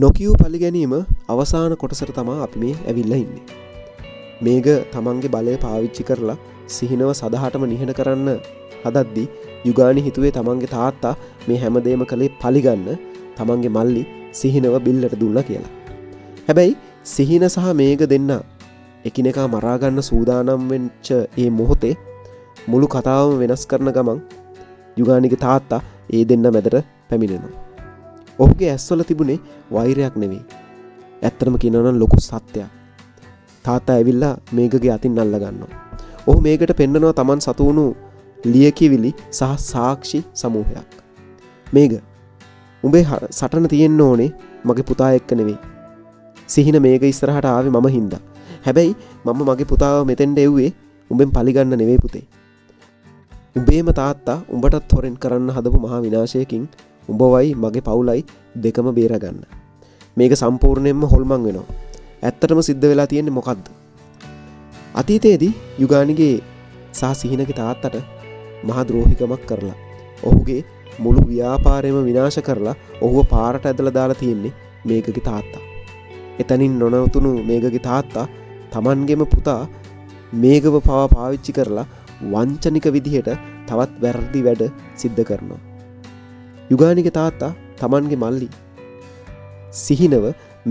නොකියූ පරිගැනීම අවසාන කොටසට තමා අපි මේ ඇවිල්ලා ඉන්නේ. මේක තමන්ගේ බලය පාවිච්චි කරලා සිහිනව සදහටම නිහඬ කරන්න හදද්දී යුගානි හිතුවේ තමන්ගේ තාත්තා මේ හැමදේම කළේ පලිගන්න තමන්ගේ මල්ලි සිහිනව බිල්ලට දුන්නා කියලා. හැබැයි සිහින සහ මේක දෙන්න එකිනෙකා මරා ගන්න සූදානම් වෙච්ච මේ මොහොතේ මුළු කතාවම වෙනස් කරන ගමන් යුගානිගේ තාත්තා ඒ දෙන්න මැදට පැමිණෙනවා. ඔහුගේ ඇස්වල තිබුණේ වෛරයක් නෙවෙයි. ඇත්තටම කියනවා නම් ලොකු සත්‍යයක්. තාත්තා ඇවිල්ලා මේකගේ අතින් අල්ල ගන්නවා. ඔහු මේකට පෙන්නනවා Taman සතු වුණු ලියකිවිලි සහ සාක්ෂි සමූහයක්. මේක උඹේ සටන තියෙන්න ඕනේ මගේ පුතා එක්ක නෙවෙයි. සිහින මේක ඉස්සරහට ආවේ මම හින්දා. හැබැයි මම මගේ පුතාව මෙතෙන්ට එව්වේ උඹෙන් පලිගන්න නෙවෙයි පුතේ. උඹේම තාත්තා උඹටත් හොරෙන් කරන්න හදපු මහා විනාශයකින් උඹවයි මගේ පවුලයි දෙකම බේරගන්න. මේක සම්පූර්ණයෙන්ම හොල්මන් වෙනවා. ඇත්තටම සිද්ධ වෙලා තියෙන්නේ මොකද්ද? අතීතයේදී යුගානිගේ සහ සිහිනගේ තාත්තට මහා ද්‍රෝහිකමක් කරලා ඔහුගේ මුළු ව්‍යාපාරයම විනාශ කරලා ඔහුව පාරට ඇදලා දාලා තියෙන්නේ මේකගේ තාත්තා. එතනින් නොනවතුණු මේකගේ තාත්තා Tamanගේම පුතා මේකව පාවිච්චි කරලා වංචනික විදිහට තවත් වැරදි වැඩ සිද්ධ කරනවා. යුගානිගේ තාත්තා Tamanගේ මල්ලි සිහිනව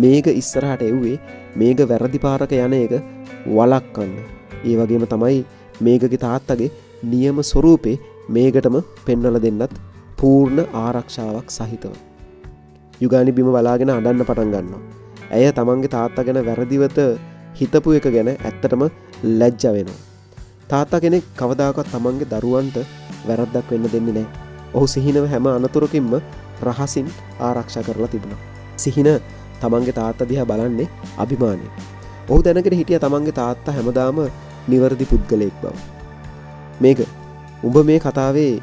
මේක ඉස්සරහට එව්වේ මේක වැරදි පාරක යන එක වළක්වන්න. ඒ වගේම තමයි මේකගේ තාත්තගේ නියම ස්වරූපේ මේකටම පෙන්වලා දෙන්නත් පූර්ණ ආරක්ෂාවක් සහිතව. යුගානි බිම බලාගෙන අඬන්න පටන් ගන්නවා. ඇය Tamanගේ තාත්තා ගැන වැරදිවත හිතපු එක ගැන ඇත්තටම ලැජ්ජ වෙනවා. තාත්තා කෙනෙක් කවදාකවත් Tamanගේ දරුවන්ට වැරද්දක් වෙන්න දෙන්නේ නැහැ. ඔහු සිහිනව හැම අනතුරකින්ම රහසින් ආරක්ෂා කරලා තිබුණා. සිහින තමන්ගේ තාත්තා දිහා බලන්නේ අභිමානයෙන්. ඔහු දැනගෙන හිටියා තමන්ගේ තාත්තා හැමදාම නිවැරදි පුද්ගලයෙක් බව. මේක උඹ මේ කතාවේ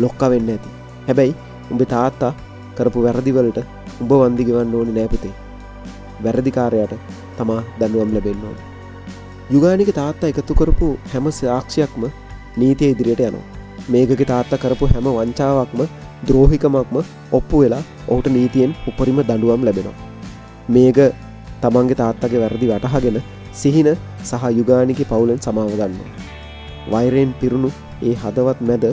ලොක්කා වෙන්න ඇති. හැබැයි උඹේ තාත්තා කරපු වැරදි වලට උඹ වන්දි ගෙවන්න ඕනේ නෑ පුතේ. වැරදිකාරයාට තමා දඬුවම් ලැබෙන්න ඕනේ. යුගානිගේ තාත්තා එකතු කරපු හැම සාක්ෂියක්ම නීතිය ඉදිරියට යනවා. මේකගේ තාත්තා කරපු හැම වංචාවක්ම ද්‍රෝහිකමක්ම ඔප්පු වෙලා ඔහුට නීතියෙන් උපරිම දඬුවම් ලැබෙනවා. මේක තමන්ගේ තාත්තගේ වැරදි වටහාගෙන සිහින සහ යුගානිගේ පවුලෙන් සමාව ගන්නවා. වෛරයෙන් පිරුණු ඒ හදවත් මැද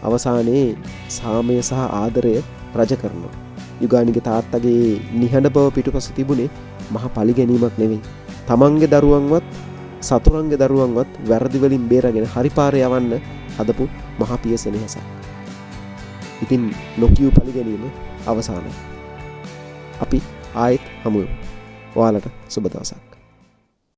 අවසානයේ සාමය සහ ආදරය රජ කරනවා. යුගානිගේ තාත්තගේ නිහඬ බව පිටුපස තිබුණේ මහ පලිගැනීමක් නෙවෙයි. තමන්ගේ දරුවන්වත් සතුරන්ගේ දරුවන්වත් වැරදි වලින් බේරගෙන හරි පාරේ යවන්න හදපු මහා පිය සෙනෙහසක්. ඉතින් නොකියූ පරිගැනීම අවසానයි. අපි ආයෙත් හමු වෙමු. ඔයාලට සුබ දවසක්.